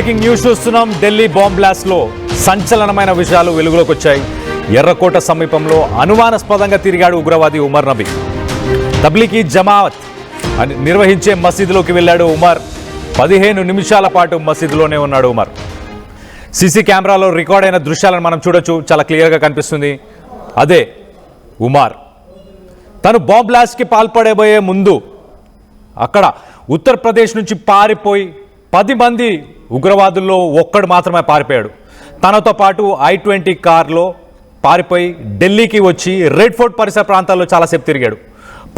Breaking news చూస్తున్నాం. Delhi bomb blast లో సంచలనమైన విషయాలు వెలుగులోకి వచ్చాయి. ఎర్రకోట సమీపంలో అనుమానాస్పదంగా తిరిగాడు ఉగ్రవాది ఉమర్ నబీ. తబ్లీగీ జమాత్ నిర్వహించే మసీదులోకి వెళ్ళాడు ఉమర్. 15 నిమిషాల పాటు మసీదులోనే ఉన్నాడు ఉమర్. సీసీ కెమెరాలో రికార్డ్ అయిన దృశ్యాలను మనం చూడొచ్చు. చాలా క్లియర్గా కనిపిస్తుంది. అదే ఉమర్. తను బాంబ్ బ్లాస్ట్కి పాల్పడబోయే ముందు అక్కడ ఉత్తరప్రదేశ్ నుంచి పారిపోయి 10 మంది ఉగ్రవాదుల్లో ఒక్కడు మాత్రమే పారిపోయాడు. తనతో పాటు I-20 కార్లో పారిపోయి ఢిల్లీకి వచ్చి రెడ్ ఫోర్ట్ పరిసర ప్రాంతాల్లో చాలాసేపు తిరిగాడు.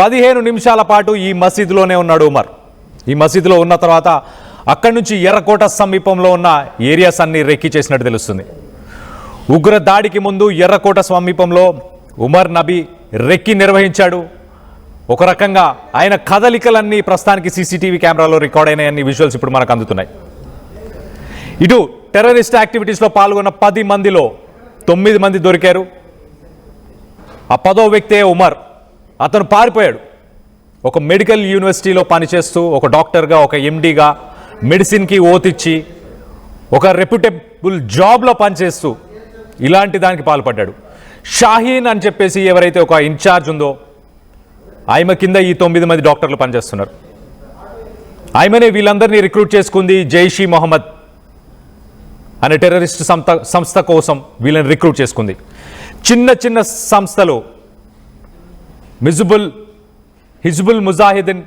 15 నిమిషాల పాటు ఈ మసీదులోనే ఉన్నాడు ఉమర్. ఈ మసీదులో ఉన్న తర్వాత అక్కడి నుంచి ఎర్రకోట సమీపంలో ఉన్న ఏరియాస్ అన్ని రెక్కి చేసినట్టు తెలుస్తుంది. ఉగ్ర దాడికి ముందు ఎర్రకోట సమీపంలో ఉమర్ నబీ రెక్కి నిర్వహించాడు. ఒక రకంగా ఆయన కదలికలన్నీ ప్రస్తుతానికి సీసీటీవీ కెమెరాలో రికార్డ్ అయినాయన్ని విజువల్స్ ఇప్పుడు మనకు అందుతున్నాయి. ఇటు టెర్రరిస్ట్ యాక్టివిటీస్లో పాల్గొన్న 10 మందిలో 9 మంది దొరికారు. ఆ 10వ వ్యక్తే ఉమర్. అతను పారిపోయాడు. ఒక మెడికల్ యూనివర్సిటీలో పనిచేస్తూ ఒక డాక్టర్గా, ఒక ఎండీగా మెడిసిన్కి ఓతిచ్చి ఒక రెప్యూటబుల్ జాబ్లో పనిచేస్తూ ఇలాంటి దానికి పాల్పడ్డాడు. షాహీన్ అని చెప్పేసి ఎవరైతే ఒక ఇన్ఛార్జ్ ఉందో ఆమె కింద ఈ 9 మంది డాక్టర్లు పనిచేస్తున్నారు. ఆమెనే వీళ్ళందరినీ రిక్రూట్ చేసుకుంది. జైషీ మొహమ్మద్ అనే టెర్రరిస్ట్ సంస్థ కోసం వీళ్ళని రిక్రూట్ చేసుకుంది. చిన్న చిన్న సంస్థలు హిజ్బుల్ ముజాహిదీన్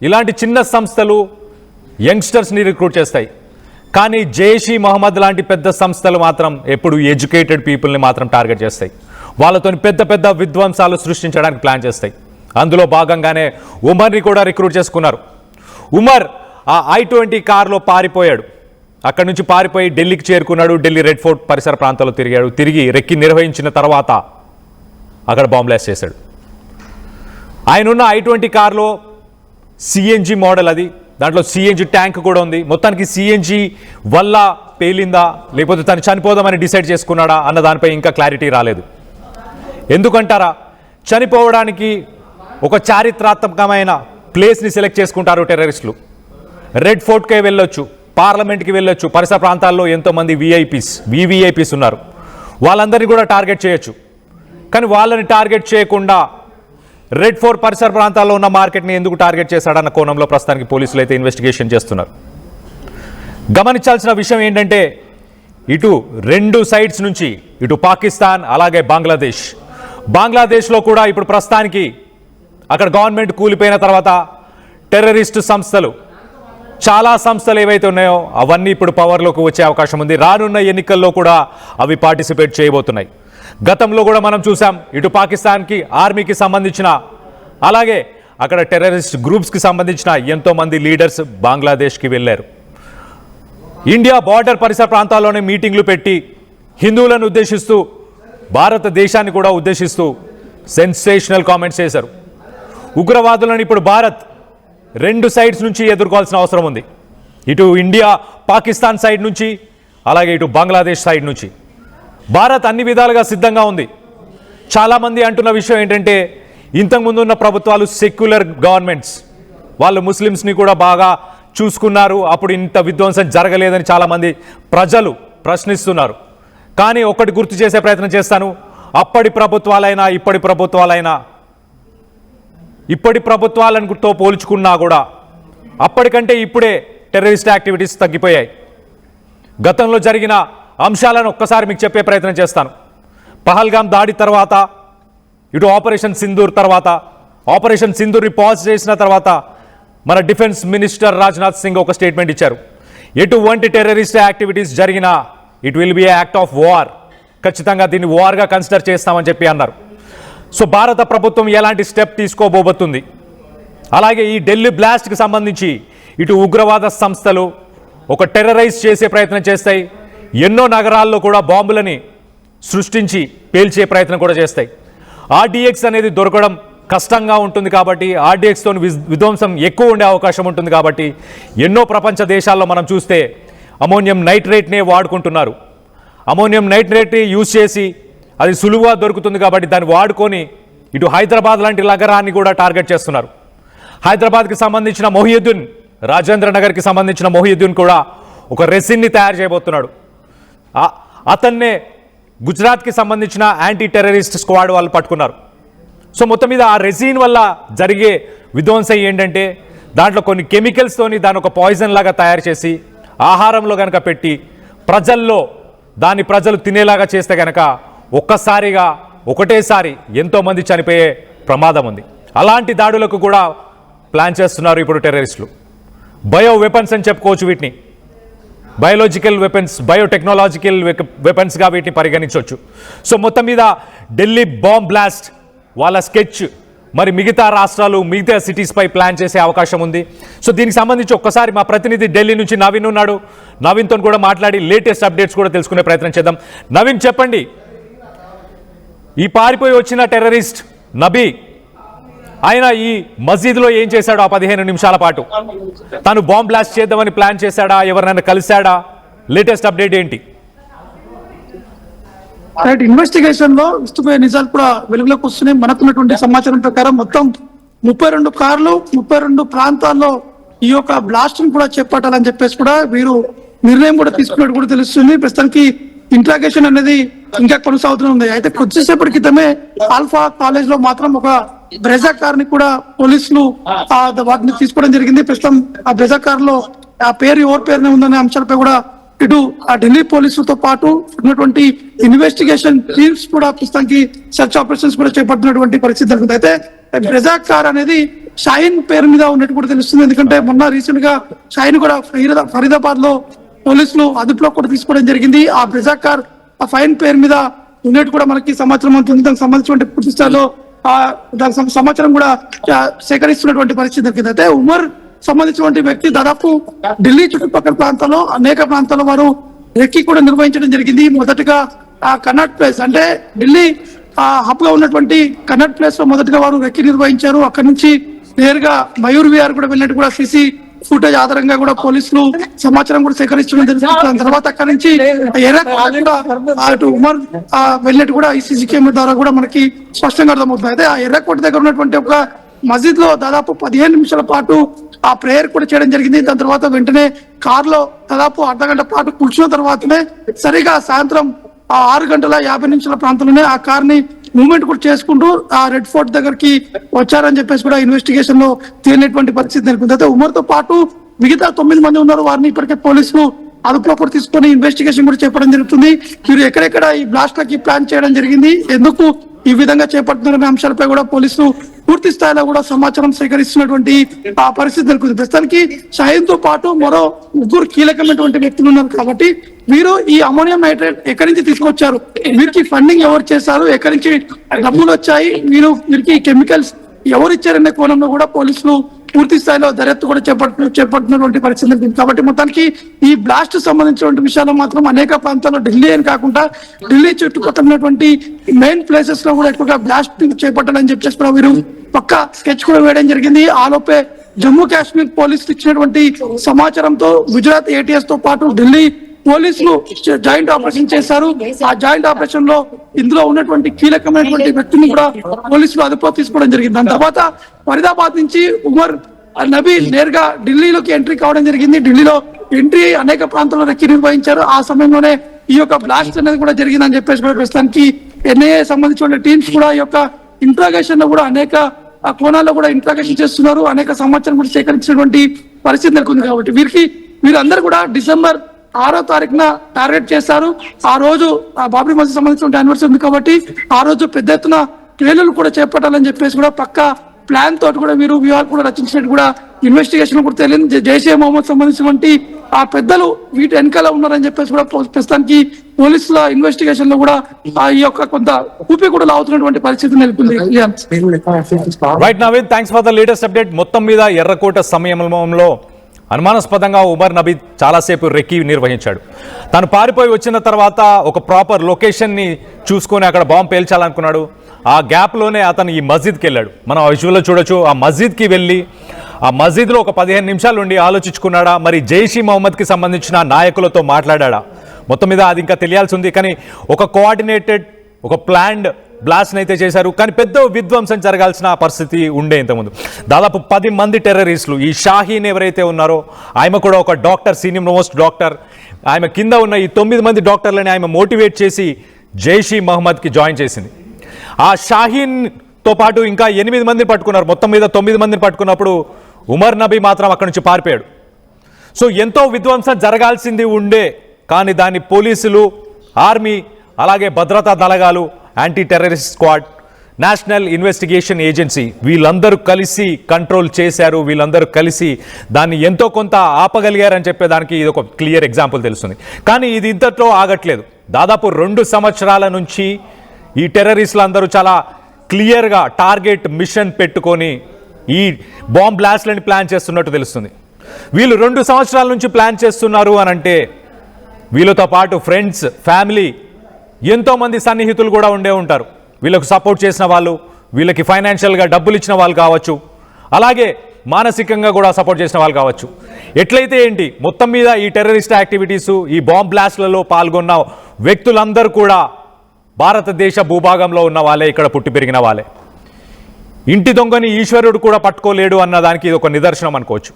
ఇలాంటి చిన్న సంస్థలు యంగ్స్టర్స్ని రిక్రూట్ చేస్తాయి. కానీ జైషీ మొహమ్మద్ లాంటి పెద్ద సంస్థలు మాత్రం ఎప్పుడు ఎడ్యుకేటెడ్ పీపుల్ని మాత్రం టార్గెట్ చేస్తాయి. వాళ్ళతో పెద్ద పెద్ద విధ్వంసాలు సృష్టించడానికి ప్లాన్ చేస్తాయి. అందులో భాగంగానే ఉమర్ని కూడా రిక్రూట్ చేసుకున్నారు. ఉమర్ ఆ I-20 కార్లో పారిపోయాడు. అక్కడి నుంచి పారిపోయి ఢిల్లీకి చేరుకున్నాడు. ఢిల్లీ రెడ్ ఫోర్ట్ పరిసర ప్రాంతాల్లో తిరిగాడు. తిరిగి రెక్కి నిర్వహించిన తర్వాత అక్కడ బాంబ్ బ్లాస్ట్ చేశాడు. ఆయన ఉన్న I-20 కార్లో CNG మోడల్ అది. దాంట్లో CNG ట్యాంక్ కూడా ఉంది. మొత్తానికి CNG వల్ల పేలిందా లేకపోతే తను చనిపోదామని డిసైడ్ చేసుకున్నాడా అన్న దానిపై ఇంకా క్లారిటీ రాలేదు. ఎందుకంటారా, చనిపోవడానికి ఒక చారిత్రాత్మకమైన ప్లేస్ని సెలెక్ట్ చేసుకుంటారు టెర్రరిస్టులు. రెడ్ ఫోర్ట్కే వెళ్ళొచ్చు, పార్లమెంట్కి వెళ్ళొచ్చు. పరిసర ప్రాంతాల్లో ఎంతోమంది VVIPs ఉన్నారు. వాళ్ళందరినీ కూడా టార్గెట్ చేయొచ్చు. కానీ వాళ్ళని టార్గెట్ చేయకుండా రెడ్ ఫోర్ట్ పరిసర ప్రాంతాల్లో ఉన్న మార్కెట్ని ఎందుకు టార్గెట్ చేశాడన్న కోణంలో ప్రస్తుతానికి పోలీసులు అయితే ఇన్వెస్టిగేషన్ చేస్తున్నారు. గమనించాల్సిన విషయం ఏంటంటే ఇటు 2 సైడ్స్ నుంచి ఇటు పాకిస్తాన్ అలాగే బంగ్లాదేశ్లో కూడా ఇప్పుడు ప్రస్తుతానికి అక్కడ గవర్నమెంట్ కూలిపోయిన తర్వాత టెర్రరిస్టు సంస్థలు చాలా సంస్థలు ఏవైతే ఉన్నాయో అవన్నీ ఇప్పుడు పవర్లోకి వచ్చే అవకాశం ఉంది. రానున్న ఎన్నికల్లో కూడా అవి పార్టిసిపేట్ చేయబోతున్నాయి. గతంలో కూడా మనం చూసాం ఇటు పాకిస్తాన్కి ఆర్మీకి సంబంధించిన అలాగే అక్కడ టెర్రరిస్ట్ గ్రూప్స్కి సంబంధించిన ఎంతోమంది లీడర్స్ బంగ్లాదేశ్కి వెళ్ళారు. ఇండియా బార్డర్ పరిసర ప్రాంతాల్లోనే మీటింగ్లు పెట్టి హిందువులను ఉద్దేశిస్తూ భారతదేశాన్ని కూడా ఉద్దేశిస్తూ సెన్సేషనల్ కామెంట్స్ చేశారు. ఉగ్రవాదులను ఇప్పుడు భారత్ 2 సైడ్స్ నుంచి ఎదుర్కోవాల్సిన అవసరం ఉంది. ఇటు ఇండియా పాకిస్తాన్ సైడ్ నుంచి అలాగే ఇటు బంగ్లాదేశ్ సైడ్ నుంచి భారత్ అన్ని విధాలుగా సిద్ధంగా ఉంది. చాలామంది అంటున్న విషయం ఏంటంటే ఇంతకుముందు ఉన్న ప్రభుత్వాలు సెక్యులర్ గవర్నమెంట్స్, వాళ్ళు ముస్లిమ్స్ని కూడా బాగా చూసుకున్నారు, అప్పుడు ఇంత విధ్వంసం జరగలేదని చాలామంది ప్రజలు ప్రశ్నిస్తున్నారు. కానీ ఒకటి గుర్తు చేసే ప్రయత్నం చేస్తాను. అప్పటి ప్రభుత్వాలతో పోల్చుకున్నా కూడా అప్పటికంటే ఇప్పుడే టెర్రరిస్ట్ యాక్టివిటీస్ తగ్గిపోయాయి. గతంలో జరిగిన అంశాలను ఒక్కసారి మీకు చెప్పే ప్రయత్నం చేస్తాను. పహల్గామ్ దాడి తర్వాత ఇటు ఆపరేషన్ సింధూర్ని పాజ్ చేసిన తర్వాత మన డిఫెన్స్ మినిస్టర్ రాజ్నాథ్ సింగ్ ఒక స్టేట్మెంట్ ఇచ్చారు. ఎటువంటి టెర్రరిస్ట్ యాక్టివిటీస్ జరిగినా it will be act of war, ఖచ్చితంగా దీన్ని వార్గా కన్సిడర్ చేస్తామని చెప్పి అన్నారు. సో భారత ప్రభుత్వం ఎలాంటి స్టెప్ తీసుకోబోతుంది, అలాగే ఈ ఢిల్లీ బ్లాస్ట్కి సంబంధించి ఇటు ఉగ్రవాద సంస్థలు ఒక టెర్రరైజ్ చేసే ప్రయత్నం చేస్తాయి. ఎన్నో నగరాల్లో కూడా బాంబులని సృష్టించి పేల్చే ప్రయత్నం కూడా చేస్తాయి. RDX అనేది దొరకడం కష్టంగా ఉంటుంది కాబట్టి RDXతో విధ్వంసం ఎక్కువ ఉండే అవకాశం ఉంటుంది కాబట్టి ఎన్నో ప్రపంచ దేశాల్లో మనం చూస్తే అమోనియం నైట్రేట్నే వాడుకుంటున్నారు. అమోనియం నైట్రేట్ని యూజ్ చేసి అది సులువుగా దొరుకుతుంది కాబట్టి దాన్ని వాడుకొని ఇటు హైదరాబాద్ లాంటి నగరాన్ని కూడా టార్గెట్ చేస్తున్నారు. హైదరాబాద్కి సంబంధించిన మొహియుద్దీన్, రాజేంద్ర నగర్కి సంబంధించిన మొహియుద్దీన్ కూడా ఒక రెసిన్ని తయారు చేయబోతున్నాడు. అతన్నే గుజరాత్కి సంబంధించిన యాంటీ టెర్రరిస్ట్ స్క్వాడ్ వాళ్ళు పట్టుకున్నారు. సో మొత్తం మీద ఆ రెసిన్ వల్ల జరిగే విధ్వంసం ఏంటంటే దాంట్లో కొన్ని కెమికల్స్తోని దాని ఒక పాయిజన్ లాగా తయారు చేసి ఆహారంలో కనుక పెట్టి ప్రజలు తినేలాగా చేస్తే కనుక ఒక్కసారిగా ఒకటేసారి ఎంతోమంది చనిపోయే ప్రమాదం ఉంది. అలాంటి దాడులకు కూడా ప్లాన్ చేస్తున్నారు ఇప్పుడు టెర్రరిస్టులు. బయో వెపన్స్ అని చెప్పుకోవచ్చు వీటిని, బయోలాజికల్ వెపన్స్, బయోటెక్నాలజికల్ వెపన్స్గా వీటిని పరిగణించవచ్చు. సో మొత్తం మీద ఢిల్లీ బాంబ్ బ్లాస్ట్ వాళ్ళ స్కెచ్ మరి మిగతా రాష్ట్రాలు మిగతా సిటీస్పై ప్లాన్ చేసే అవకాశం ఉంది. సో దీనికి సంబంధించి ఒక్కసారి మా ప్రతినిధి ఢిల్లీ నుంచి నవీన్ ఉన్నాడు. నవీన్తో కూడా మాట్లాడి లేటెస్ట్ అప్డేట్స్ కూడా తెలుసుకునే ప్రయత్నం చేద్దాం. నవీన్ చెప్పండి, ఈ పారిపోయి వచ్చిన టెర్రరిస్ట్ నబీ ఆయన ఈ మసీదులో ఏం చేశాడు? ఆ 15 నిమిషాల పాటు తను బాంబ్ బ్లాస్ట్ చేద్దామని ప్లాన్ చేశాడా? ఎవరినైనా కలిశాడా? లేటెస్ట్ అప్డేట్ ఏంటి? ఇన్వెస్టిగేషన్ లో విస్తుపోయే నిజాలు కూడా వెలుగులోకి వస్తున్నాయి. మనకున్నటువంటి సమాచారం ప్రకారం మొత్తం 32 కార్లు 32 ప్రాంతాల్లో ఈ యొక్క బ్లాస్ట్ ను కూడా చేపట్టాలని చెప్పేసి కూడా వీరు నిర్ణయం కూడా తీసుకున్నట్టు కూడా తెలుస్తుంది. ప్రస్తుతానికి ఇంట్రాగేషన్ అనేది ఇంకా కొనసాగుతుంది. అయితే కొద్దిసేపటి క్రితమే ఆల్ఫా కాలేజ్ లో మాత్రం ఒక బ్రెజా కార్ ని కూడా పోలీసులు వాటిని తీసుకోవడం జరిగింది. ప్రస్తుతం ఆ బ్రెజా కార్ లో ఆ పేరు ఎవరి పేరునే ఉందనే అంశాలపై కూడా ఇటు ఆ ఢిల్లీ పోలీసులతో పాటు ఉన్నటువంటి ఇన్వెస్టిగేషన్ టీమ్స్ కూడా ప్రస్తుతానికి సెర్చ్ ఆపరేషన్స్ కూడా చేపడుతున్నటువంటి పరిస్థితి జరుగుతుంది. అయితే బ్రెజా కార్ అనేది షాయిన్ పేరు మీద ఉన్నట్టు కూడా తెలుస్తుంది. ఎందుకంటే మొన్న రీసెంట్ గా షాయిన్ కూడా ఫరీదాబాద్ లో పోలీసులు అదుపులో కూడా తీసుకోవడం జరిగింది. ఆ బ్రెజా కార్ ఆ ఫైన్ పేరు మీద ఉన్నట్టు కూడా మనకి సమాచారం అందుతుంది. దానికి సంబంధించిన పూర్తి స్థాయిలో దానికి సమాచారం కూడా సేకరిస్తున్నటువంటి పరిస్థితి జరిగింది. అయితే ఉమర్ సంబంధించినటువంటి వ్యక్తి దాదాపు ఢిల్లీ చుట్టుపక్కల ప్రాంతాల్లో అనేక ప్రాంతాల్లో వారు రెక్కి కూడా నిర్వహించడం జరిగింది. మొదటగా ఆ కన్నట్ ప్లేస్ అంటే ఢిల్లీ హబ్ గా ఉన్నటువంటి కన్నట్ ప్లేస్ లో మొదటగా వారు రెక్కి నిర్వహించారు. అక్కడి నుంచి నేరుగా మయూర్ విహార్ కూడా వెళ్ళినట్టు కూడా సీసీ ఫుటేజ్ ఆధారంగా కూడా పోలీసులు సమాచారం కూడా సేకరించడం జరిగింది. దాని తర్వాత అక్కడి నుంచి అటు ఉమర్ వెళ్ళినట్టు కూడా ఈ సీసీ కెమెరా ద్వారా కూడా మనకి స్పష్టంగా అర్థమవుతుంది. అయితే ఆ ఎర్రకోట దగ్గర ఉన్నటువంటి ఒక మస్జిద్ లో దాదాపు 15 నిమిషాల పాటు ఆ ప్రేయర్ కూడా చేయడం జరిగింది. దాని తర్వాత వెంటనే కార్ లో దాదాపు అర్ధగంట పాటు కూర్చున్న తర్వాతనే సరిగా సాయంత్రం 6:50 ప్రాంతంలోనే ఆ కార్ ని మూవ్మెంట్ కూడా చేసుకుంటూ ఆ రెడ్ ఫోర్ట్ దగ్గరికి వచ్చారని చెప్పేసి కూడా ఇన్వెస్టిగేషన్ లో తేలినటువంటి పరిస్థితి నెలకొంది. అయితే ఉమర్ తో పాటు మిగతా 9 మంది ఉన్నారు. వారిని ఇప్పటికే పోలీసులు అదుపులో కూడా తీసుకొని ఇన్వెస్టిగేషన్ కూడా చేపట్టడం జరుగుతుంది. వీరు ఎక్కడెక్కడ ఈ బ్లాస్ట్ లకి ప్లాన్ చేయడం జరిగింది, ఎందుకు ఈ విధంగా చేపడుతున్నారనే అంశాలపై కూడా పోలీసులు పూర్తి స్థాయిలో కూడా సమాచారం సేకరిస్తున్నటువంటి ఆ పరిస్థితి నెలకొంది. ప్రస్తుతానికి షాహిన్ తో పాటు మరో 3 కీలకమైనటువంటి వ్యక్తులు ఉన్నారు. కాబట్టి వీరు ఈ అమోనియం నైట్రేట్ ఎక్కడి నుంచి తీసుకొచ్చారు, వీరికి ఫండింగ్ ఎవరు చేశారు, ఎక్కడి నుంచి డబ్బులు వచ్చాయి, వీరికి కెమికల్స్ ఎవరు ఇచ్చారనే కోణంలో కూడా పోలీసులు పూర్తి స్థాయిలో దర్యాప్తు కూడా చేపడుతున్నటువంటి పరిస్థితి. కాబట్టి మొత్తానికి ఈ బ్లాస్ట్ సంబంధించినటువంటి విషయాలు మాత్రం అనేక ప్రాంతాల్లో ఢిల్లీ అని కాకుండా ఢిల్లీ చుట్టుపక్కల ఉన్నటువంటి మెయిన్ ప్లేసెస్ లో కూడా ఎక్కువగా బ్లాస్ట్ చేపట్టాలని చెప్పేసి కూడా వీరు పక్క స్కెచ్ కూడా వేయడం జరిగింది. ఆలోపే జమ్మూ కాశ్మీర్ పోలీసులు ఇచ్చినటువంటి సమాచారంతో గుజరాత్ ఏటీఎస్ తో పాటు ఢిల్లీ పోలీసులు జాయింట్ ఆపరేషన్ చేశారు. ఆ జాయింట్ ఆపరేషన్ లో ఇందులో ఉన్నటువంటి కీలకమైనటువంటి వ్యక్తిని కూడా పోలీసులు అదుపులో తీసుకోవడం జరిగింది. దాని తర్వాత ఫరీదాబాద్ నుంచి ఉమర్ నబీ నేరుగా ఢిల్లీలోకి ఎంట్రీ కావడం జరిగింది. ఢిల్లీలో ఎంట్రీ అనేక ప్రాంతాల్లో రెక్కి నిర్వహించారు. ఆ సమయంలోనే ఈ యొక్క బ్లాస్ట్ అనేది కూడా జరిగిందని చెప్పేసి కూడా ప్రస్తుతానికి ఎన్ఐఏ సంబంధించిన టీమ్స్ కూడా ఈ యొక్క ఇంట్రాగేషన్ లో కూడా అనేక కోణాల్లో కూడా ఇంట్రాగేషన్ చేస్తున్నారు. అనేక సమాచారం కూడా సేకరించినటువంటి పరిస్థితి నెలకొంది. కాబట్టి వీరందరూ కూడా డిసెంబర్ 6వ తారీఖున టార్గెట్ చేశారు. ఆ రోజు బాబ్రీ మసీద్ సంబంధించిన యానివర్సరీ ఉంది కాబట్టి ఆ రోజు పెద్ద ఎత్తున ట్రైన్లు కూడా చేపట్టాలని చెప్పేసి కూడా పక్క ప్లాన్ తోటి కూడా వీరు వ్యూహాలు కూడా రచించినట్టు కూడా ఇన్వెస్టిగేషన్ కూడా తెలియదు. జైషే మహమ్మద్ సంబంధించినటువంటి ఆ పెద్దలు వీటి వెనకాల ఉన్నారని చెప్పేసి కూడా ప్రస్తుతానికి పోలీసుల ఇన్వెస్టిగేషన్ లో కూడా ఈ యొక్క కొంత ఊపి కూడా లాగుతున్నటువంటి పరిస్థితి నెలకొంది. Right Naveen, thanks for the latest update. మొత్తం మీద ఎర్రకోట సమయంలో అనుమానాస్పదంగా ఉమర్ నబీ చాలాసేపు రెక్కి నిర్వహించాడు. తను పారిపోయి వచ్చిన తర్వాత ఒక ప్రాపర్ లొకేషన్ని చూసుకొని అక్కడ బాంబు పేల్చాలనుకున్నాడు. ఆ గ్యాప్లోనే అతను ఈ మస్జిద్కి వెళ్ళాడు. మనం ఆ విజువల్లో చూడొచ్చు. ఆ మస్జిద్కి వెళ్ళి ఆ మస్జిద్లో ఒక 15 నిమిషాలు ఉండి ఆలోచించుకున్నాడా, మరి జైషీ మహమ్మద్కి సంబంధించిన నాయకులతో మాట్లాడా? మొత్తం మీద అది ఇంకా తెలియాల్సి ఉంది. కానీ ఒక కోఆర్డినేటెడ్, ఒక ప్లాన్డ్ బ్లాస్ట్ని అయితే చేశారు. కానీ పెద్ద విధ్వంసం జరగాల్సిన పరిస్థితి ఉండే ఇంతకుముందు. దాదాపు 10 మంది టెర్రరిస్టులు, ఈ షాహీన్ ఎవరైతే ఉన్నారో ఆమె కూడా ఒక డాక్టర్, సీనియర్ మోస్ట్ డాక్టర్. ఆమె కింద ఉన్న ఈ 9 మంది డాక్టర్లని ఆమె మోటివేట్ చేసి జైష్ ఈ మహమ్మద్కి జాయిన్ చేసింది. ఆ షాహీన్తో పాటు ఇంకా 8 మందిని పట్టుకున్నారు. మొత్తం మీద 9 మందిని పట్టుకున్నప్పుడు ఉమర్ నబీ మాత్రం అక్కడి నుంచి పారిపోయాడు. సో ఎంతో విధ్వంసం జరగాల్సింది ఉండే, కానీ దాన్ని పోలీసులు, ఆర్మీ, అలాగే భద్రతా దళగాలు, anti terrorist squad, national investigation agency వీళ్ళందరూ కలిసి కంట్రోల్ చేశారు. వీళ్ళందరూ కలిసి దాన్ని ఎంతో కొంత ఆపగలిగారని చెప్పేదానికి ఇది ఒక క్లియర్ ఎగ్జాంపుల్ తెలుస్తుంది. కానీ ఇది ఇంతట్లో ఆగట్లేదు. దాదాపు 2 సంవత్సరాల నుంచి ఈ టెర్రరిస్టులు అందరూ చాలా క్లియర్గా టార్గెట్ మిషన్ పెట్టుకొని ఈ బాంబ్ బ్లాస్ట్లని ప్లాన్ చేస్తున్నట్టు తెలుస్తుంది. వీళ్ళు 2 సంవత్సరాల నుంచి ప్లాన్ చేస్తున్నారు అని అంటే వీళ్ళతో పాటు ఫ్రెండ్స్, ఫ్యామిలీ, ఎంతోమంది సన్నిహితులు కూడా ఉండే ఉంటారు. వీళ్ళకు సపోర్ట్ చేసిన వాళ్ళు, వీళ్ళకి ఫైనాన్షియల్గా డబ్బులు ఇచ్చిన వాళ్ళు కావచ్చు, అలాగే మానసికంగా కూడా సపోర్ట్ చేసిన వాళ్ళు కావచ్చు. ఎట్లయితే ఏంటి, మొత్తం మీద ఈ టెర్రరిస్ట్ యాక్టివిటీసు, ఈ బాంబ్ బ్లాస్ట్లలో పాల్గొన్న వ్యక్తులందరూ కూడా భారతదేశ భూభాగంలో ఉన్న వాళ్ళే, ఇక్కడ పుట్టి పెరిగిన వాళ్ళే. ఇంటి దొంగని ఈశ్వరుడు కూడా పట్టుకోలేడు అన్నదానికి ఇది ఒక నిదర్శనం అనుకోవచ్చు.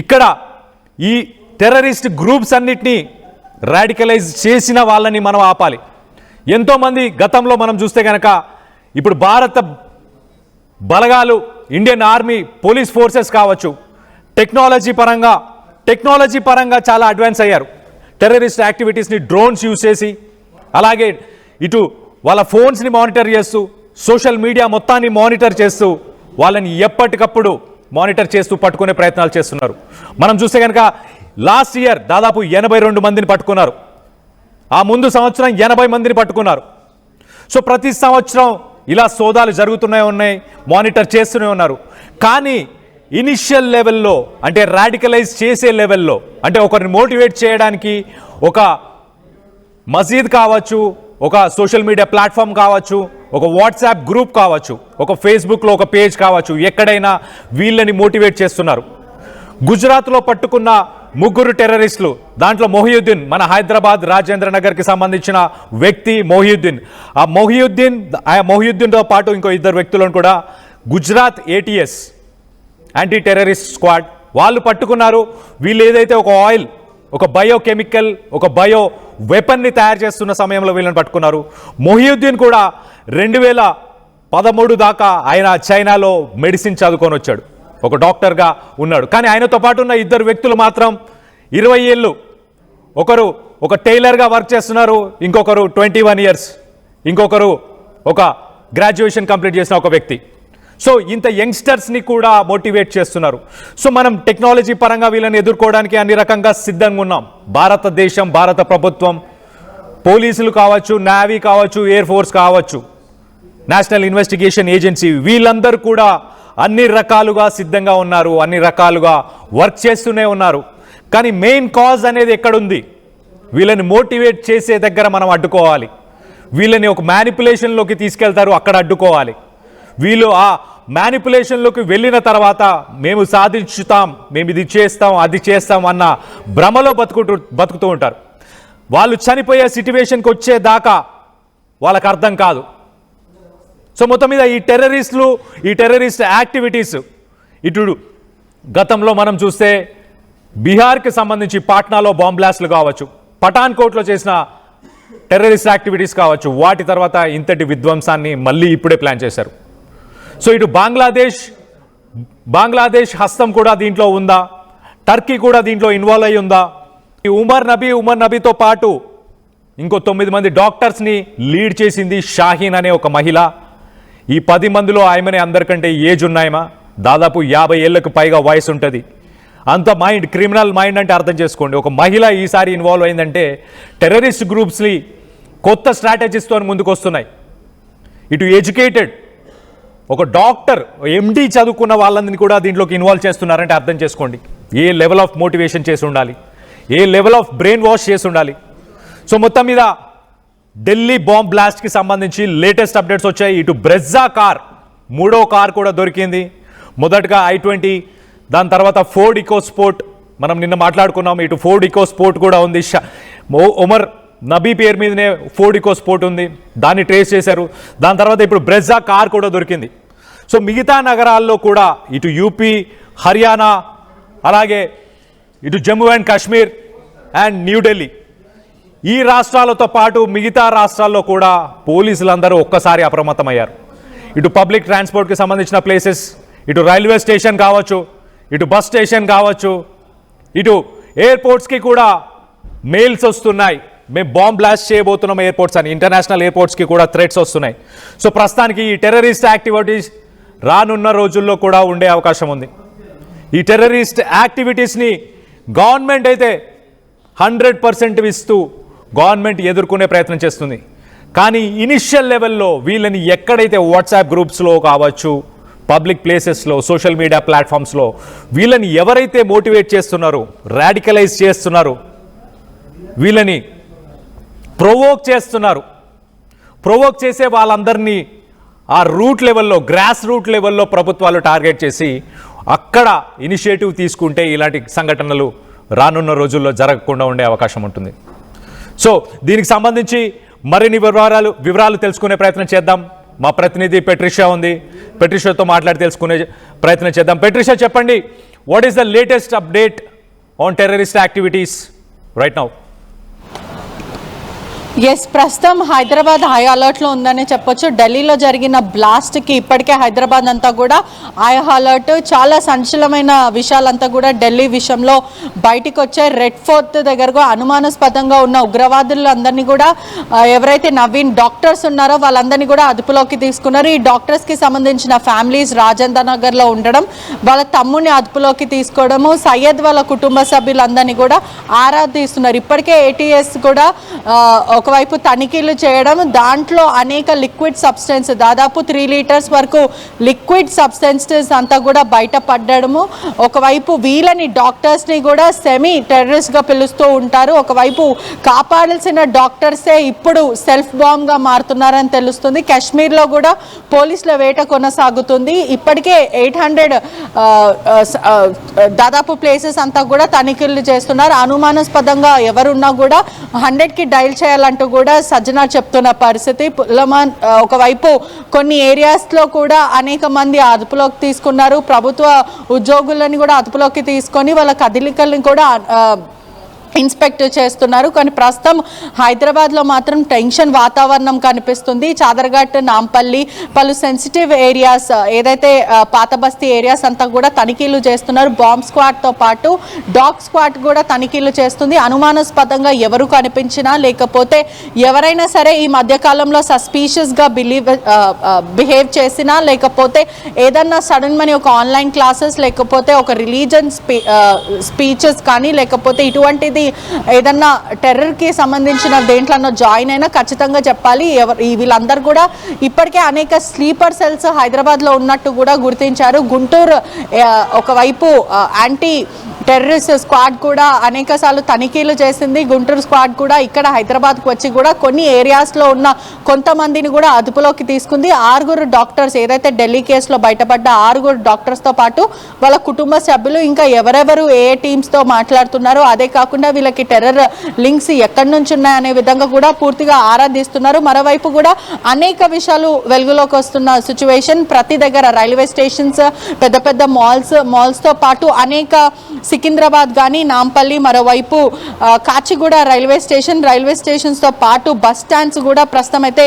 ఇక్కడ ఈ టెర్రరిస్ట్ గ్రూప్స్ అన్నిటినీ రాడికలైజ్ చేసిన వాళ్ళని మనం ఆపాలి. ఎంతోమంది గతంలో మనం చూస్తే కనుక ఇప్పుడు భారత బలగాలు, ఇండియన్ ఆర్మీ, పోలీస్ ఫోర్సెస్ కావచ్చు, టెక్నాలజీ పరంగా చాలా అడ్వాన్స్ అయ్యారు. టెర్రరిస్ట్ యాక్టివిటీస్ని డ్రోన్స్ యూజ్ చేసి, అలాగే ఇటు వాళ్ళ ఫోన్స్ని మానిటర్ చేస్తూ, సోషల్ మీడియా మొత్తాన్ని మానిటర్ చేస్తూ, వాళ్ళని ఎప్పటికప్పుడు మానిటర్ చేస్తూ పట్టుకునే ప్రయత్నాలు చేస్తున్నారు. మనం చూస్తే కనుక లాస్ట్ ఇయర్ దాదాపు 82 మందిని పట్టుకున్నారు. ఆ ముందు సంవత్సరం 80 మందిని పట్టుకున్నారు. సో ప్రతి సంవత్సరం ఇలా సోదాలు జరుగుతూనే ఉన్నాయి, మానిటర్ చేస్తూనే ఉన్నారు. కానీ ఇనిషియల్ లెవెల్లో, అంటే రాడికలైజ్ చేసే లెవెల్లో, అంటే ఒకరిని మోటివేట్ చేయడానికి ఒక మసీద్ కావచ్చు, ఒక సోషల్ మీడియా ప్లాట్ఫామ్ కావచ్చు, ఒక వాట్సాప్ గ్రూప్ కావచ్చు, ఒక ఫేస్బుక్లో ఒక పేజ్ కావచ్చు, ఎక్కడైనా వీళ్ళని మోటివేట్ చేస్తున్నారు. గుజరాత్లో పట్టుకున్న 3 టెర్రరిస్టులు, దాంట్లో మొహియుద్దీన్, మన హైదరాబాద్ రాజేంద్ర నగర్కి సంబంధించిన వ్యక్తి మొహియుద్దీన్. ఆ మొహియుద్దీన్తో పాటు ఇంకో 2 వ్యక్తులను కూడా Gujarat ATS, anti terrorist squad, వాళ్ళు పట్టుకున్నారు. వీళ్ళు ఏదైతే ఒక ఆయిల్, ఒక బయోకెమికల్, ఒక బయో వెపన్ని తయారు చేస్తున్న సమయంలో వీళ్ళని పట్టుకున్నారు. మొహియుద్దీన్ కూడా 2013 దాకా ఆయన చైనాలో మెడిసిన్ చదువుకొని వచ్చాడు, ఒక డాక్టర్గా ఉన్నాడు. కానీ ఆయనతో పాటు ఉన్న 2 వ్యక్తులు మాత్రం 20 ఏళ్ళు, ఒకరు ఒక టైలర్గా వర్క్ చేస్తున్నారు, ఇంకొకరు 21 ఇయర్స్, ఇంకొకరు ఒక గ్రాడ్యుయేషన్ కంప్లీట్ చేసిన ఒక వ్యక్తి. సో ఇంత యంగ్స్టర్స్ని కూడా మోటివేట్ చేస్తున్నారు. సో మనం టెక్నాలజీ పరంగా వీళ్ళని ఎదుర్కోవడానికి అన్ని రకంగా సిద్ధంగా ఉన్నాం. భారతదేశం, భారత ప్రభుత్వం, పోలీసులు కావచ్చు, నేవీ కావచ్చు, ఎయిర్ ఫోర్స్ కావచ్చు, నేషనల్ ఇన్వెస్టిగేషన్ ఏజెన్సీ, వీళ్ళందరూ కూడా అన్ని రకాలుగా సిద్ధంగా ఉన్నారు, అన్ని రకాలుగా వర్క్ చేస్తూనే ఉన్నారు. కానీ మెయిన్ కాజ్ అనేది ఎక్కడుంది? వీళ్ళని మోటివేట్ చేసే దగ్గర మనం అడ్డుకోవాలి. వీళ్ళని ఒక మ్యానిపులేషన్లోకి తీసుకెళ్తారు, అక్కడ అడ్డుకోవాలి. వీళ్ళు ఆ మ్యానిపులేషన్లోకి వెళ్ళిన తర్వాత మేము సాధించుతాం, మేము ఇది చేస్తాం, అది చేస్తాం అన్న భ్రమలో బతుకుతూ ఉంటారు. వాళ్ళు చనిపోయే సిట్యువేషన్కి వచ్చేదాకా వాళ్ళకి అర్థం కాదు. సో మొత్తం మీద ఈ టెర్రరిస్టులు, ఈ టెర్రరిస్ట్ యాక్టివిటీస్, ఇటు గతంలో మనం చూస్తే బీహార్కి సంబంధించి పాట్నాలో బాంబ్ బ్లాస్ట్లు కావచ్చు, పఠాన్కోట్లో చేసిన టెర్రరిస్ట్ యాక్టివిటీస్ కావచ్చు, వాటి తర్వాత ఇంతటి విధ్వంసాన్ని మళ్ళీ ఇప్పుడే ప్లాన్ చేశారు. సో ఇటు బంగ్లాదేశ్ హస్తం కూడా దీంట్లో ఉందా? టర్కీ కూడా దీంట్లో ఇన్వాల్వ్ అయి ఉందా? ఈ ఉమర్ నబీతో పాటు ఇంకో 9 మంది డాక్టర్స్ని లీడ్ చేసింది షాహీన్ అనే ఒక మహిళ. ఈ 10 మందిలో ఆమెనే అందరికంటే ఏజ్ ఉన్నాయమా, దాదాపు 50 ఏళ్లకు పైగా వయసు ఉంటుంది. అంత మైండ్, క్రిమినల్ మైండ్ అంటే అర్థం చేసుకోండి. ఒక మహిళ ఈసారి ఇన్వాల్వ్ అయిందంటే టెర్రరిస్ట్ గ్రూప్స్ని కొత్త స్ట్రాటజీస్తో ముందుకు వస్తున్నాయి. ఇటు ఎడ్యుకేటెడ్ ఒక డాక్టర్, MD చదువుకున్న వాళ్ళని కూడా దీంట్లోకి ఇన్వాల్వ్ చేస్తున్నారంటే అర్థం చేసుకోండి ఏ లెవెల్ ఆఫ్ మోటివేషన్ చేసి ఉండాలి, ఏ లెవెల్ ఆఫ్ బ్రెయిన్ వాష్ చేసి ఉండాలి. సో మొత్తం మీద ఢిల్లీ బాంబ్ బ్లాస్ట్కి సంబంధించి లేటెస్ట్ అప్డేట్స్ వచ్చాయి. ఇటు బ్రెజ్జా కార్, 3వ కార్ కూడా దొరికింది. మొదటగా i20, దాని తర్వాత ఫోర్డ్ ఈకోస్పోర్ట్, మనం నిన్న మాట్లాడుకున్నాం. ఇటు ఫోర్డ్ ఈకోస్పోర్ట్ కూడా ఉంది. ఉమర్ నబీ పేరు మీదనే ఫోర్డికో స్పోర్ట్ ఉంది, దాన్ని ట్రేస్ చేశారు. దాని తర్వాత ఇప్పుడు బ్రెజా కార్ కూడా దొరికింది. సో మిగతా నగరాల్లో కూడా ఇటు యూపీ, హర్యానా, అలాగే ఇటు జమ్మూ అండ్ కాశ్మీర్ అండ్ న్యూఢిల్లీ, ఈ రాష్ట్రాలతో పాటు మిగతా రాష్ట్రాల్లో కూడా పోలీసులందరూ ఒక్కసారి అప్రమత్తమయ్యారు. ఇటు పబ్లిక్ ట్రాన్స్పోర్ట్కి సంబంధించిన ప్లేసెస్, ఇటు రైల్వే స్టేషన్ కావచ్చు, ఇటు బస్ స్టేషన్ కావచ్చు, ఇటు ఎయిర్పోర్ట్స్కి కూడా మెయిల్స్ వస్తున్నాయి, మేము బాంబ్ బ్లాస్ట్ చేయబోతున్నాం ఎయిర్పోర్ట్స్ అని. ఇంటర్నేషనల్ ఎయిర్పోర్ట్స్కి కూడా థ్రెట్స్ వస్తున్నాయి. సో ప్రస్తుతానికి ఈ టెర్రరిస్ట్ యాక్టివిటీస్ రానున్న రోజుల్లో కూడా ఉండే అవకాశం ఉంది. ఈ టెర్రరిస్ట్ యాక్టివిటీస్ని గవర్నమెంట్ అయితే 100% ఇస్తూ గవర్నమెంట్ ఎదుర్కొనే ప్రయత్నం చేస్తుంది. కానీ ఇనిషియల్ లెవెల్లో వీళ్ళని ఎక్కడైతే వాట్సాప్ గ్రూప్స్లో కావచ్చు, పబ్లిక్ ప్లేసెస్లో, సోషల్ మీడియా ప్లాట్ఫామ్స్లో వీళ్ళని ఎవరైతే మోటివేట్ చేస్తున్నారో, రాడికలైజ్ చేస్తున్నారు, వీళ్ళని ప్రొవోక్ చేస్తున్నారు, ప్రొవోక్ చేసే వాళ్ళందరినీ ఆ రూట్ లెవెల్లో, గ్రాస్ రూట్ లెవెల్లో ప్రభుత్వాలు టార్గెట్ చేసి అక్కడ ఇనిషియేటివ్ తీసుకుంటే ఇలాంటి సంఘటనలు రానున్న రోజుల్లో జరగకుండా ఉండే అవకాశం ఉంటుంది. సో దీనికి సంబంధించి మరిన్ని వివరాలు తెలుసుకునే ప్రయత్నం చేద్దాం. మా ప్రతినిధి పెట్రిషియా ఉంది, పెట్రిషియాతో మాట్లాడి తెలుసుకునే ప్రయత్నం చేద్దాం. పెట్రిషియా, చెప్పండి, what is the latest update on terrorist activities right now? Yes, ప్రస్తుతం హైదరాబాద్ హై అలర్ట్లో ఉందని చెప్పొచ్చు. ఢిల్లీలో జరిగిన బ్లాస్ట్కి ఇప్పటికే హైదరాబాద్ అంతా కూడా హై అలర్ట్. చాలా సంచలనమైన విషయాలంతా కూడా ఢిల్లీ విషయంలో బయటికి వచ్చాయి. రెడ్ ఫోర్ట్ దగ్గరగా అనుమానాస్పదంగా ఉన్న ఉగ్రవాదులందరినీ కూడా ఎవరైతే నవీన్ డాక్టర్స్ ఉన్నారో వాళ్ళందరినీ కూడా అదుపులోకి తీసుకున్నారు. ఈ డాక్టర్స్కి సంబంధించిన ఫ్యామిలీస్ రాజేంద్ర నగర్లో ఉండడం, వాళ్ళ తమ్ముడిని అదుపులోకి తీసుకోవడము, సయ్యద్ వాళ్ళ కుటుంబ సభ్యులందరినీ కూడా ఆరా తీస్తున్నారు. ఇప్పటికే ఏటీఎస్ కూడా ఒకవైపు తనిఖీలు చేయడం, దాంట్లో అనేక లిక్విడ్ సబ్స్టెన్స్, దాదాపు 3 లీటర్స్ వరకు లిక్విడ్ సబ్స్టెన్సెస్ అంతా కూడా బయటపడడము. ఒకవైపు వీళ్ళని డాక్టర్స్ని కూడా సెమీ టెర్రరిస్ట్గా పిలుస్తూ ఉంటారు. ఒకవైపు కాపాడాల్సిన డాక్టర్సే ఇప్పుడు సెల్ఫ్ బాంబ్గా మారుతున్నారని తెలుస్తుంది. కాశ్మీర్లో కూడా పోలీసుల వేట కొనసాగుతుంది. ఇప్పటికే 800 దాదాపు ప్లేసెస్ అంతా కూడా తనిఖీలు చేస్తున్నారు. అనుమానాస్పదంగా ఎవరున్నా కూడా 100కి డైల్ చేయాలంటూ కూడా సజ్జనా చెప్తున్న పరిస్థితి. పులమాన్ ఒకవైపు కొన్ని ఏరియాస్లో కూడా అనేక మంది అదుపులోకి తీసుకున్నారు. ప్రభుత్వ ఉద్యోగులని కూడా అదుపులోకి తీసుకొని వాళ్ళ కదలికలను కూడా ఇన్స్పెక్ట్ చేస్తున్నారు. కానీ ప్రస్తుతం హైదరాబాద్లో మాత్రం టెన్షన్ వాతావరణం కనిపిస్తుంది. చాదర్ఘాట్, నాంపల్లి, పలు సెన్సిటివ్ ఏరియాస్, ఏదైతే పాత బస్తీ ఏరియాస్ అంతా కూడా తనిఖీలు చేస్తున్నారు. బాంబ్ స్క్వాడ్తో పాటు డాగ్ స్క్వాడ్ కూడా తనిఖీలు చేస్తుంది. అనుమానాస్పదంగా ఎవరు కనిపించినా, లేకపోతే ఎవరైనా సరే ఈ మధ్యకాలంలో సస్పీషియస్గా బిహేవ్ చేసినా, లేకపోతే ఏదన్నా సడన్ మనీ ఒక ఆన్లైన్ క్లాసెస్, లేకపోతే ఒక రిలీజన్ స్పీచెస్ కానీ, లేకపోతే ఇటువంటిది ఏదన్నా టెర్రర్కి సంబంధించిన దేంట్లో జాయిన్ అయినా ఖచ్చితంగా చెప్పాలి. వీళ్ళందరూ కూడా ఇప్పటికే అనేక స్లీపర్ సెల్స్ హైదరాబాద్లో ఉన్నట్టు కూడా గుర్తించారు. గుంటూరు ఒకవైపు యాంటీ టెర్రరిస్ట్ స్క్వాడ్ కూడా అనేక సార్లు తనిఖీలు చేసింది. గుంటూరు స్క్వాడ్ కూడా ఇక్కడ హైదరాబాద్కు వచ్చి కూడా కొన్ని ఏరియాస్లో ఉన్న కొంతమందిని కూడా అదుపులోకి తీసుకుంది. 6 డాక్టర్స్, ఏదైతే ఢిల్లీ కేసులో బయటపడ్డ 6 డాక్టర్స్తో పాటు వాళ్ళ కుటుంబ సభ్యులు, ఇంకా ఎవరెవరు ఏ టీమ్స్తో మాట్లాడుతున్నారో, అదే కాకుండా వీళ్ళకి టెర్రర్ లింక్స్ ఎక్కడి నుంచి ఉన్నాయనే విధంగా కూడా పూర్తిగా ఆరాధిస్తున్నారు. మరోవైపు కూడా అనేక విషయాలు వెలుగులోకి వస్తున్న సిచ్యువేషన్. ప్రతి దగ్గర రైల్వే స్టేషన్స్, పెద్ద పెద్ద మాల్స్తో పాటు అనేక సికింద్రాబాద్ కానీ, నాంపల్లి, మరోవైపు కాచిగూడ రైల్వే స్టేషన్స్తో పాటు బస్ స్టాండ్స్ కూడా ప్రస్తుతం అయితే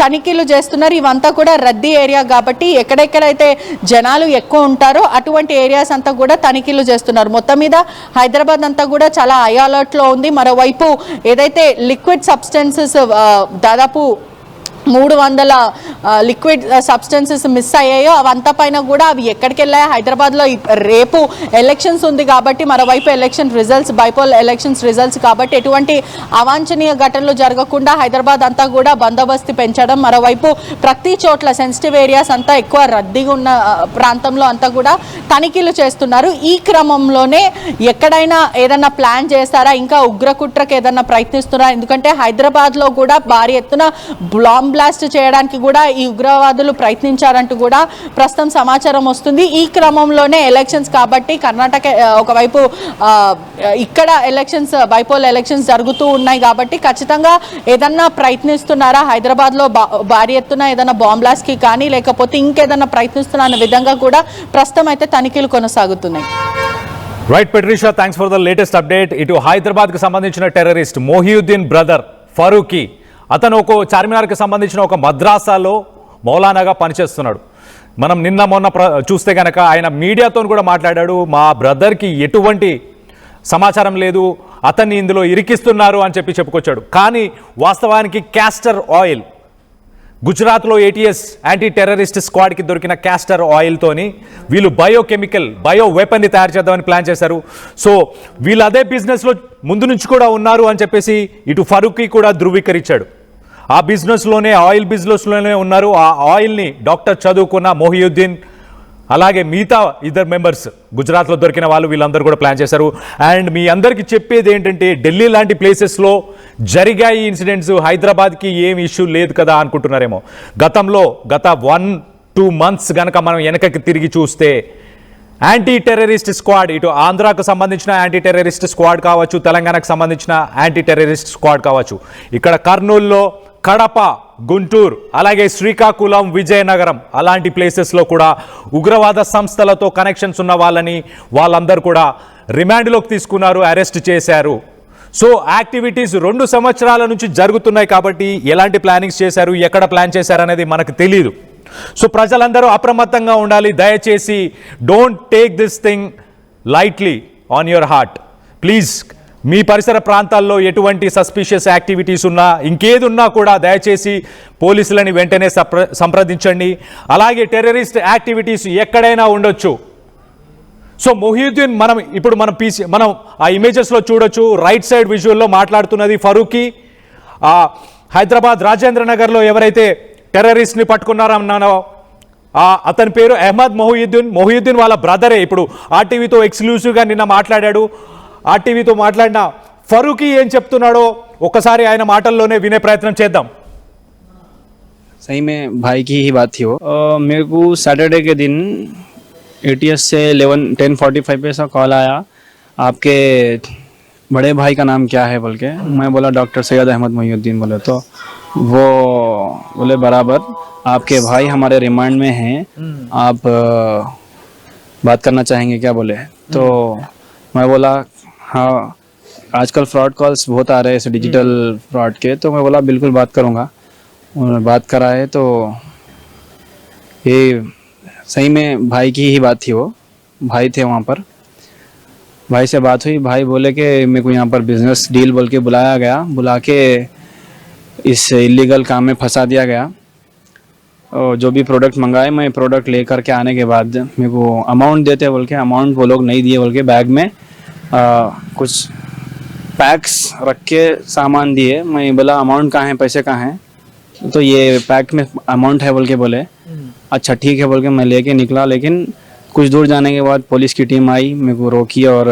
తనిఖీలు చేస్తున్నారు. ఇవంతా కూడా రద్దీ ఏరియా కాబట్టి ఎక్కడెక్కడైతే జనాలు ఎక్కువ ఉంటారో అటువంటి ఏరియాస్ అంతా కూడా తనిఖీలు చేస్తున్నారు. మొత్తం మీద హైదరాబాద్ అంతా కూడా చాలా హై అలర్ట్లో ఉంది. మరోవైపు ఏదైతే లిక్విడ్ సబ్స్టెన్సెస్ దాదాపు 300 లిక్విడ్ సబ్స్టెన్సెస్ మిస్ అయ్యాయో అవంతా పైన కూడా అవి ఎక్కడికి వెళ్ళాయో, హైదరాబాద్లో రేపు ఎలక్షన్స్ ఉంది కాబట్టి, మరోవైపు election results, bypoll elections results కాబట్టి ఎటువంటి అవాంఛనీయ ఘటనలు జరగకుండా హైదరాబాద్ అంతా కూడా బందోబస్తు పెంచడం, మరోవైపు ప్రతి చోట్ల సెన్సిటివ్ ఏరియాస్ అంతా ఎక్కువ రద్దీగా ఉన్న ప్రాంతంలో అంతా కూడా తనిఖీలు చేస్తున్నారు. ఈ క్రమంలోనే ఎక్కడైనా ఏదన్నా ప్లాన్ చేస్తారా, ఇంకా ఉగ్రకుట్రకు ఏదన్నా ప్రయత్నిస్తున్నారా? ఎందుకంటే హైదరాబాద్లో కూడా భారీ ఎత్తున బాంబ్ బ్లాస్ట్ చేయడానికి కూడా ఈ ఉగ్రవాదులు ప్రయత్నించారంటూ కూడా ప్రస్తుతం సమాచారం వస్తుంది. ఈ క్రమంలోనే ఎలక్షన్స్ కాబట్టి కర్ణాటక ఒకవైపు ఇక్కడ ఎలక్షన్స్ బైపోల్ ఎలక్షన్స్ జరుగుతూ ఉన్నాయి కాబట్టి ఖచ్చితంగా ఏదన్నా ప్రయత్నిస్తున్నారా హైదరాబాద్లో భారీ ఎత్తున ఏదైనా బాంబ్ బ్లాస్ట్కి కానీ లేకపోతే ఇంకేదన్నా ప్రయత్నిస్తున్నా అన్న విధంగా కూడా ప్రస్తుతం అయితే తనిఖీలు కొనసాగుతున్నాయి. Right పెట్రిషా, thanks for the latest update. ఇటు హైదరాబాద్కి సంబంధించిన టెర్రరిస్ట్ మొహియుద్దీన్ బ్రదర్ ఫరూకీ, అతను ఒక చార్మినార్కి సంబంధించిన ఒక మద్రాసాలో మౌలానాగా పనిచేస్తున్నాడు. మనం నిన్న మొన్న చూస్తే కనుక ఆయన మీడియాతో కూడా మాట్లాడాడు. మా బ్రదర్కి ఎటువంటి సమాచారం లేదు, అతన్ని ఇందులో ఇరికిస్తున్నారు అని చెప్పుకొచ్చాడు. కానీ వాస్తవానికి క్యాస్టర్ ఆయిల్, గుజరాత్లో ఏటీఎస్ యాంటీ టెర్రరిస్ట్ స్క్వాడ్కి దొరికిన క్యాస్టర్ ఆయిల్తోని వీళ్ళు బయో వెపన్ని తయారు చేద్దామని ప్లాన్ చేశారు. సో వీళ్ళు అదే బిజినెస్లో ముందు నుంచి కూడా ఉన్నారు అని చెప్పేసి ఇటు ఫరూకీ కూడా ధృవీకరించాడు. ఆ బిజినెస్లోనే, ఆయిల్ బిజినెస్లోనే ఉన్నారు. ఆ ఆయిల్ని డాక్టర్ చదువుకున్న మొహియుద్దీన్ అలాగే మిగతా ఇద్దరు మెంబర్స్ గుజరాత్లో దొరికిన వాళ్ళు వీళ్ళందరూ కూడా ప్లాన్ చేశారు. అండ్ మీ అందరికీ చెప్పేది ఏంటంటే ఢిల్లీ లాంటి ప్లేసెస్లో జరిగాయి ఇన్సిడెంట్స్, హైదరాబాద్కి ఏం ఇష్యూ లేదు కదా అనుకుంటున్నారేమో. గత 1-2 మంత్స్ కనుక మనం వెనకకి తిరిగి చూస్తే యాంటీ టెర్రరిస్ట్ స్క్వాడ్, ఇటు ఆంధ్రాకు సంబంధించిన యాంటీ టెర్రరిస్ట్ స్క్వాడ్ కావచ్చు, తెలంగాణకు సంబంధించిన యాంటీ టెర్రరిస్ట్ స్క్వాడ్ కావచ్చు, ఇక్కడ కర్నూలులో, కడప, గుంటూరు, అలాగే శ్రీకాకుళం, విజయనగరం అలాంటి ప్లేసెస్లో కూడా ఉగ్రవాద సంస్థలతో కనెక్షన్స్ ఉన్న వాళ్ళందరూ కూడా రిమాండ్లోకి తీసుకున్నారు, అరెస్ట్ చేశారు. సో యాక్టివిటీస్ 2 సంవత్సరాల నుంచి జరుగుతున్నాయి కాబట్టి ఎలాంటి ప్లానింగ్స్ చేశారు, ఎక్కడ ప్లాన్ చేశారు అనేది మనకు తెలియదు. సో ప్రజలందరూ అప్రమత్తంగా ఉండాలి. దయచేసి don't take this thing lightly on your heart please. మీ పరిసర ప్రాంతాల్లో ఎటువంటి సస్పిషియస్ యాక్టివిటీస్ ఉన్నా, ఇంకేది ఉన్నా కూడా దయచేసి పోలీసులని వెంటనే సంప్రదించండి. అలాగే టెర్రరిస్ట్ యాక్టివిటీస్ ఎక్కడైనా ఉండొచ్చు. సో మొహియుద్దీన్ మనం ఆ ఇమేజెస్లో చూడొచ్చు. రైట్ సైడ్ విజువల్లో మాట్లాడుతున్నది ఫరూకీ. హైదరాబాద్ రాజేంద్ర నగర్లో ఎవరైతే టెర్రరిస్ట్ని పట్టుకున్నారన్నానో అతని పేరు అహ్మద్ మొహియుద్దీన్ వాళ్ళ బ్రదరే. ఇప్పుడు ఆర్టీవీతో ఎక్స్క్లూజివ్గా నిన్న మాట్లాడాడు. ఆర్టీవీతో మాట్లాడిన ఫరూకీ ఏం చెప్తున్నాడో ఒకసారి ఆయన మాటల్లోనే వినే ప్రయత్నం చేద్దాం. सही में भाई की ही बात थी वो. मेरे को सैटरडे के दिन ATS से 10:45 पे ऐसा कॉल आया, आपके बड़े भाई का नाम क्या है बोल के. मैं बोला डॉक्टर सैयद अहमद मोहिउद्दीन बोले. तो वो बोले बराबर आपके भाई हमारे रिमांड में हैं, आप बात करना चाहेंगे क्या बोले. तो मैं बोला हाँ, आजकल फ्रॉड कॉल्स बहुत आ रहे हैं ऐसे डिजिटल फ्रॉड के. तो मैं बोला बिल्कुल बात करूँगा. उन्होंने बात करा है. तो ये सही में भाई की ही बात थी. वो भाई थे वहाँ पर, भाई से बात हुई. भाई बोले कि मेरे को यहाँ पर बिजनेस डील बोल के बुलाया गया, बुला के इस इलीगल काम में फंसा दिया गया. और जो भी प्रोडक्ट मंगाए, मैं प्रोडक्ट ले करके आने के बाद मेरे को अमाउंट देते बोल के, अमाउंट वो लोग नहीं दिए बोल के, बैग में कुछ पैक्स रख के सामान दिए. मैं बोला अमाउंट कहाँ है, पैसे कहाँ हैं. तो ये पैक में अमाउंट है बोल के बोले. अच्छा ठीक है बोल के मैं लेके निकला. लेकिन कुछ दूर जाने के बाद पुलिस की टीम आई, मेरे को रोकी और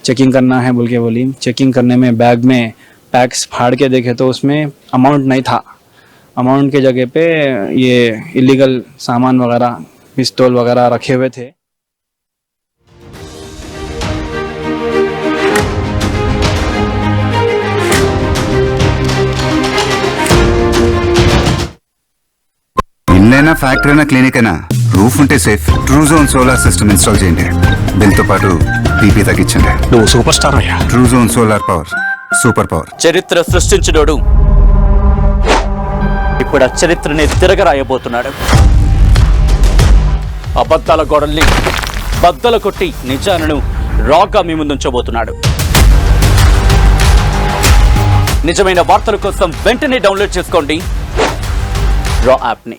चेकिंग करना है बोल के बोली. चेकिंग करने में बैग में पैक्स फाड़ के देखे तो उसमें अमाउंट नहीं था. अमाउंट के जगह पे ये इलीगल सामान वगैरह, पिस्तौल वगैरह रखे हुए थे. ఇల్లైనా ఫ్యాక్టరీ అయినా క్లినిక్ అయినా రూఫ్ ఉంటే safe. Truzon solar system install చేయండి. బిల్తో పాటు బీపీ తగ్గించండి. నువ్వు సూపర్ స్టార్ అయ్యా. Truzon solar power, super power. చరిత్ర సృష్టించినోడు ఇప్పుడు ఆ చరిత్రని తిరగరాయబోతున్నాడు. అబద్ధాల గోడల్ని బద్దలు కొట్టి నిజాలను రాగా మీ ముందుంచబోతున్నాడు. నిజమైన వార్తల కోసం వెంటనే డౌన్లోడ్ చేసుకోండి రా యాప్ని.